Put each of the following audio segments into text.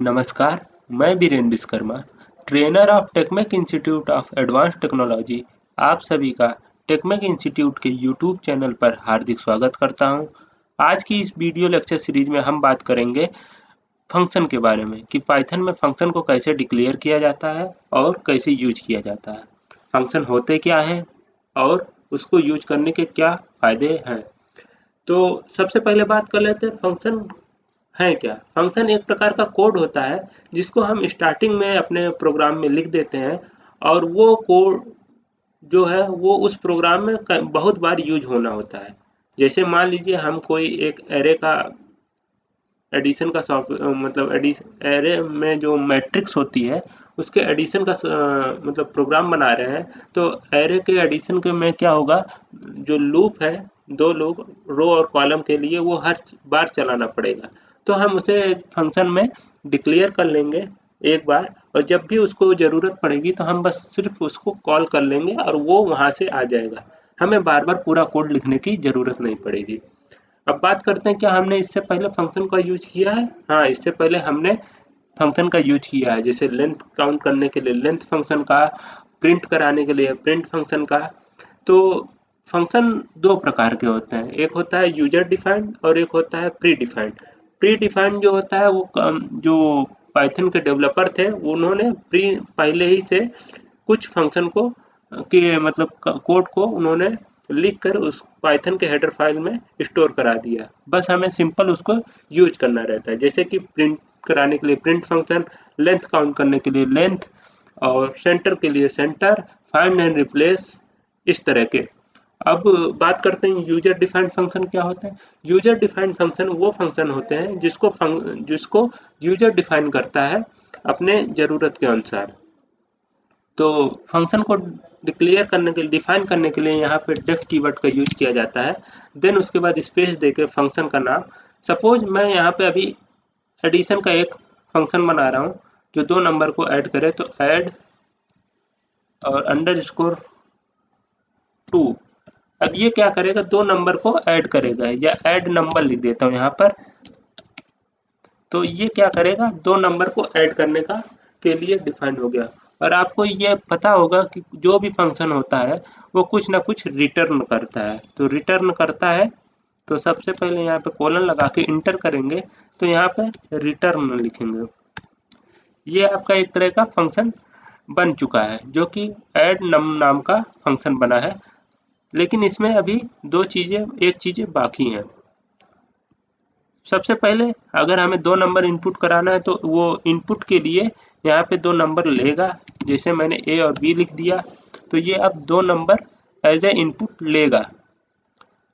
नमस्कार, मैं Birendra Vishwakarma, trainer of Techmake institute of advance technology. आप सभी का टेकमेक इंस्टीट्यूट के यूट्यूब चैनल पर हार्दिक स्वागत करता हूं। आज की इस वीडियो लेक्चर सीरीज में हम बात करेंगे फंक्शन के बारे में कि पाइथन में फंक्शन को कैसे डिक्लेयर किया जाता है और कैसे यूज किया जाता है। फंक्शन होते क्या हैं और उसको यूज करने के क्या फायदे हैं। तो सबसे पहले बात कर लेते हैं फंक्शन है क्या। फंक्शन एक प्रकार का कोड होता है जिसको हम स्टार्टिंग में अपने प्रोग्राम में लिख देते हैं और वो कोड जो है वो उस प्रोग्राम में बहुत बार यूज होना होता है। जैसे मान लीजिए हम कोई एक एरे का एडिशन का सॉफ्टवेयर मतलब एरे में जो मैट्रिक्स होती है उसके एडिशन का मतलब प्रोग्राम बना रहे हैं। तो एरे के एडिशन के में क्या होगा, जो लूप है दो लूप रो और कॉलम के लिए वो हर बार चलाना पड़ेगा। तो हम उसे फंक्शन में डिक्लेयर कर लेंगे एक बार, और जब भी उसको ज़रूरत पड़ेगी तो हम बस सिर्फ उसको कॉल कर लेंगे और वो वहाँ से आ जाएगा। हमें बार बार पूरा कोड लिखने की ज़रूरत नहीं पड़ेगी। अब बात करते हैं क्या हमने इससे पहले फंक्शन का यूज किया है। हाँ, इससे पहले हमने फंक्शन का यूज किया है, जैसे लेंथ काउंट करने के लिए लेंथ फंक्शन का, प्रिंट कराने के लिए प्रिंट फंक्शन का। तो फंक्शन दो प्रकार के होते हैं, एक होता है यूजर डिफाइंड और एक होता है प्री डिफाइंड। प्री डिफाइंड जो होता है वो जो पाइथन के डेवलपर थे उन्होंने पहले ही से कुछ फंक्शन को के मतलब कोड को उन्होंने लिख कर उस पाइथन के हेडर फाइल में स्टोर करा दिया। बस हमें सिंपल उसको यूज करना रहता है, जैसे कि प्रिंट कराने के लिए प्रिंट फंक्शन, लेंथ काउंट करने के लिए लेंथ, और सेंटर के लिए सेंटर, फाइंड एंड रिप्लेस, इस तरह के। अब बात करते हैं यूजर डिफाइंड फंक्शन क्या होते हैं। यूजर डिफाइंड फंक्शन वो फंक्शन होते हैं जिसको यूजर डिफाइन करता है अपने ज़रूरत के अनुसार। तो फंक्शन को डिक्लेयर करने के लिए, डिफाइन करने के लिए यहाँ पे डेफ कीवर्ड का यूज किया जाता है। देन उसके बाद स्पेस देके फंक्शन का नाम, सपोज मैं यहाँ पे अभी एडिशन का एक फंक्शन बना रहा हूँ जो दो नंबर को ऐड करे, तो ऐड और अंडरस्कोर 2। अब ये क्या करेगा, दो नंबर को ऐड करेगा, या ऐड नंबर लिख देता हूँ यहाँ पर। तो ये क्या करेगा, दो नंबर को ऐड करने का के लिए डिफाइन हो गया। और आपको ये पता होगा कि जो भी फंक्शन होता है वो कुछ ना कुछ रिटर्न करता है। तो रिटर्न करता है तो सबसे पहले यहाँ पे कोलन लगा के इंटर करेंगे, तो यहाँ पे रिटर्न लिखेंगे। ये आपका एक तरह का फंक्शन बन चुका है जो कि ऐड नाम का फंक्शन बना है। लेकिन इसमें अभी एक चीज़ें बाकी हैं। सबसे पहले अगर हमें दो नंबर इनपुट कराना है तो वो इनपुट के लिए यहाँ पे दो नंबर लेगा। जैसे मैंने ए और बी लिख दिया, तो ये अब दो नंबर एज ए इनपुट लेगा।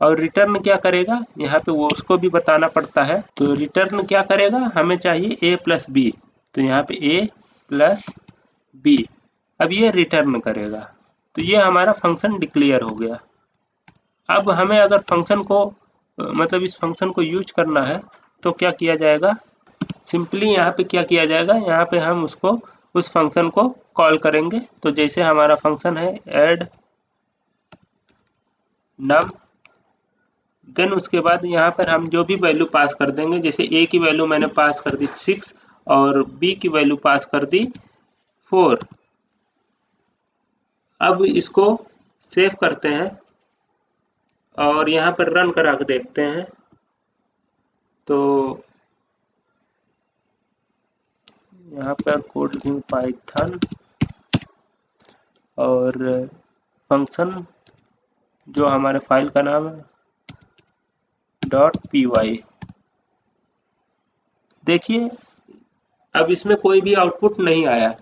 और रिटर्न क्या करेगा, यहाँ पे वो उसको भी बताना पड़ता है। तो रिटर्न क्या करेगा, हमें चाहिए ए प्लस बी, तो यहाँ पे ए प्लस बी। अब ये रिटर्न करेगा। तो ये हमारा फंक्शन डिक्लेयर हो गया। अब हमें अगर फंक्शन को मतलब इस फंक्शन को यूज करना है तो क्या किया जाएगा, सिंपली यहाँ पे क्या किया जाएगा, यहाँ पे हम उसको उस फंक्शन को कॉल करेंगे। तो जैसे हमारा फंक्शन है ऐड नम, देन उसके बाद यहाँ पर हम जो भी वैल्यू पास कर देंगे, जैसे ए की वैल्यू मैंने पास कर दी 6 और बी की वैल्यू पास कर दी 4। अब इसको सेव करते हैं और यहाँ पर रन करा के देखते हैं। तो यहाँ पर कोड लिखेंगे पाइथन और फंक्शन जो हमारे फाइल का नाम है .py। देखिए अब इसमें कोई भी आउटपुट नहीं आया।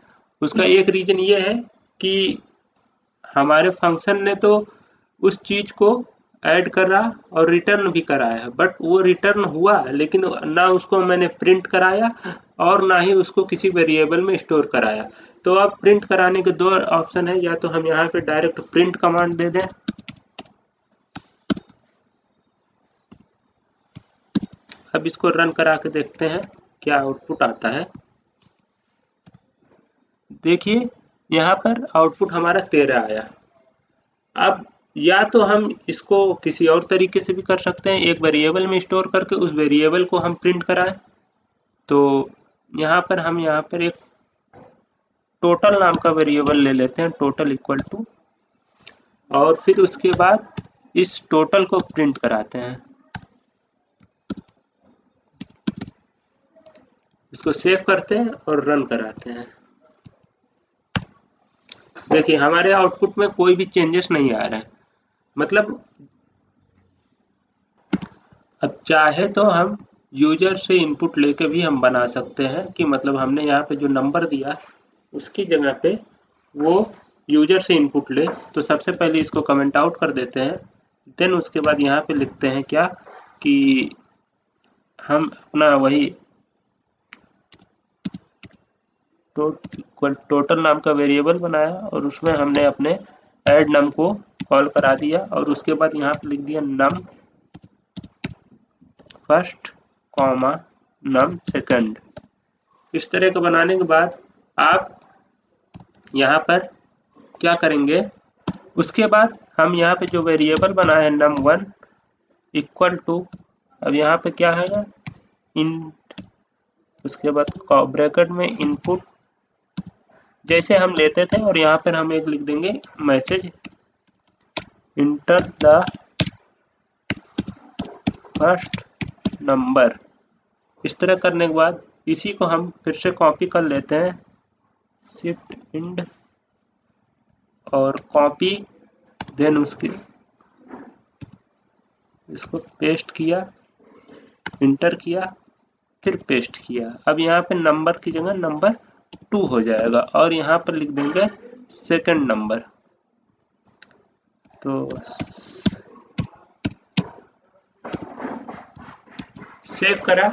उसका एक रीजन ये है कि हमारे फंक्शन ने तो उस चीज को ऐड करा और रिटर्न भी कराया, बट वो रिटर्न हुआ लेकिन ना उसको मैंने प्रिंट कराया और ना ही उसको किसी वेरिएबल में स्टोर कराया। तो अब प्रिंट कराने के दो ऑप्शन है, या तो हम यहाँ पे डायरेक्ट प्रिंट कमांड दे दें। अब इसको रन करा के देखते हैं क्या आउटपुट आता है। देखिए यहाँ पर आउटपुट हमारा 13 आया। अब या तो हम इसको किसी और तरीके से भी कर सकते हैं, एक वेरिएबल में स्टोर करके उस वेरिएबल को हम प्रिंट कराएं। तो यहाँ पर हम एक टोटल नाम का वेरिएबल ले लेते हैं, टोटल इक्वल टू, और फिर उसके बाद इस टोटल को प्रिंट कराते हैं। इसको सेव करते हैं और रन कराते हैं। देखिए हमारे आउटपुट में कोई भी चेंजेस नहीं आ रहा है। मतलब अब चाहे तो हम यूजर से इनपुट लेके भी हम बना सकते हैं कि मतलब हमने यहाँ पे जो नंबर दिया उसकी जगह पे वो यूजर से इनपुट ले। तो सबसे पहले इसको कमेंट आउट कर देते हैं, देन उसके बाद यहाँ पे लिखते हैं क्या कि हम अपना वही टोटल नाम का वेरिएबल बनाया और उसमें हमने अपने ऐड नम को कॉल करा दिया और उसके बाद यहाँ पे लिख दिया नम फर्स्ट कॉमा नम सेकंड। इस तरह का बनाने के बाद आप यहाँ पर क्या करेंगे, उसके बाद हम यहाँ पे जो वेरिएबल बनाए हैं num1 इक्वल टू, अब यहाँ पे क्या है इंट, उसके बाद ब्रैकेट में इनपुट जैसे हम लेते थे और यहाँ पर हम एक लिख देंगे message enter the first number. इस तरह करने के बाद इसी को हम फिर से कॉपी कर लेते हैं, शिफ्ट इंड और कॉपी, देन उसके इसको पेस्ट किया, इंटर किया, फिर पेस्ट किया। अब यहाँ पे नंबर की जगह नंबर 2 हो जाएगा और यहाँ पर लिख देंगे सेकंड नंबर। तो सेव करा।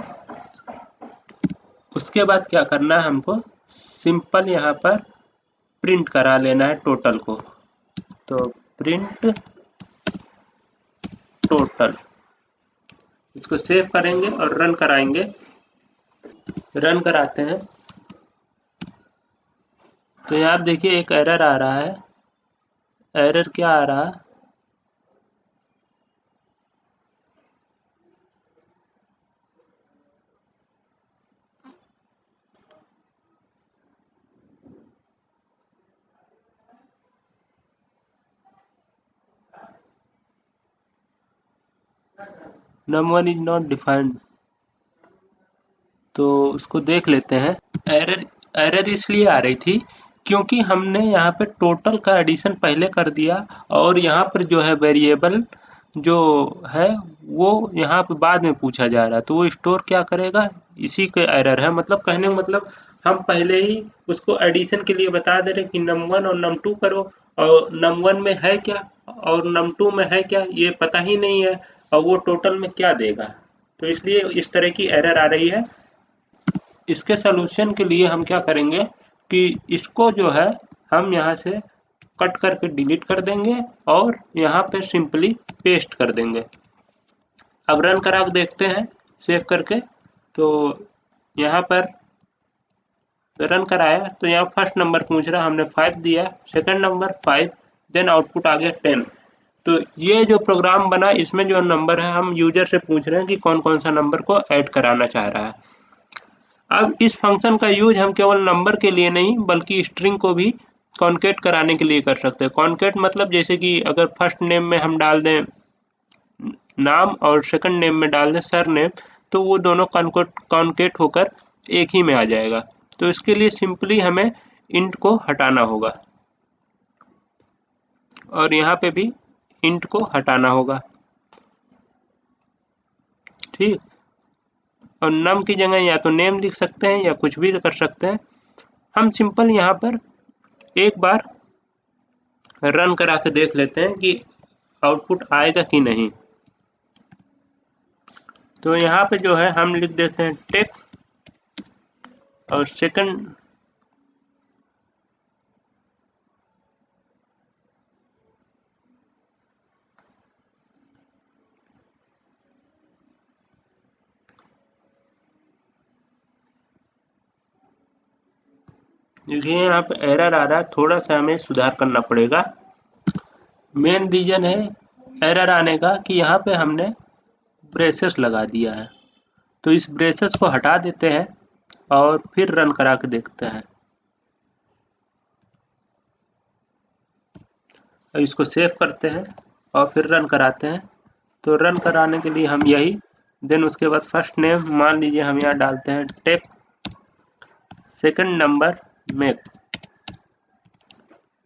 उसके बाद क्या करना है, हमको सिंपल यहाँ पर प्रिंट करा लेना है टोटल को। तो प्रिंट टोटल, इसको सेव करेंगे और रन कराएंगे। रन कराते हैं तो यहाँ आप देखिए एक एरर आ रहा है। एरर क्या आ रहा है, num1 इज नॉट डिफाइंड। तो उसको देख लेते हैं। एरर इसलिए आ रही थी क्योंकि हमने यहाँ पे टोटल का एडिशन पहले कर दिया और यहाँ पर जो है वेरिएबल जो है वो यहाँ पे बाद में पूछा जा रहा है, तो वो स्टोर क्या करेगा, इसी के एरर है। मतलब कहने का मतलब हम पहले ही उसको एडिशन के लिए बता दे रहे कि num1 और num2 करो, और num1 में है क्या और num2 में है क्या ये पता ही नहीं है, और वो टोटल में क्या देगा। तो इसलिए इस तरह की एरर आ रही है। इसके सलूशन के लिए हम क्या करेंगे कि इसको जो है हम यहाँ से कट करके डिलीट कर देंगे और यहाँ पे सिंपली पेस्ट कर देंगे। अब रन करा के देखते हैं सेव करके। तो यहाँ पर रन कराया तो यहाँ फर्स्ट नंबर पूछ रहा, हमने 5 दिया, सेकंड नंबर 5, देन आउटपुट आ गया 10। तो ये जो प्रोग्राम बना इसमें जो नंबर है हम यूजर से पूछ रहे हैं कि कौन कौन सा नंबर को ऐड कराना चाह रहा है। अब इस फंक्शन का यूज हम केवल नंबर के लिए नहीं बल्कि स्ट्रिंग को भी कॉन्केट कराने के लिए कर सकते हैं। कॉन्केट मतलब जैसे कि अगर फर्स्ट नेम में हम डाल दें नाम और सेकंड नेम में डाल दें सर नेम, तो वो दोनों कॉन्केट होकर एक ही में आ जाएगा। तो इसके लिए सिंपली हमें इंट को हटाना होगा और यहाँ पे भी इंट को हटाना होगा, ठीक। और नम की जगह या तो नेम लिख सकते हैं या कुछ भी कर सकते हैं। हम सिंपल यहाँ पर एक बार रन करा के देख लेते हैं कि आउटपुट आएगा कि नहीं। तो यहाँ पे जो है हम लिख देते हैं टेक और सेकंड, देखिए यहाँ पे एरर आ रहा है, थोड़ा सा हमें सुधार करना पड़ेगा। मेन रीजन है एरर आने का कि यहाँ पे हमने ब्रेसेस लगा दिया है। तो इस ब्रेसेस को हटा देते हैं और फिर रन करा के देखते हैं। अब इसको सेव करते हैं और फिर रन कराते हैं। तो रन कराने के लिए हम यही, देन उसके बाद फर्स्ट नेम मान लीजिए हम यहाँ डालते हैं टेक, सेकंड नंबर मेक।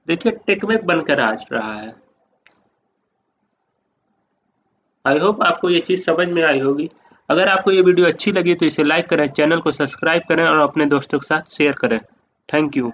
देखिए टेकमेक बनकर आ रहा है। आई होप आपको ये चीज़ समझ में आई होगी। अगर आपको ये वीडियो अच्छी लगी तो इसे लाइक करें, चैनल को सब्सक्राइब करें और अपने दोस्तों के साथ शेयर करें। Thank you.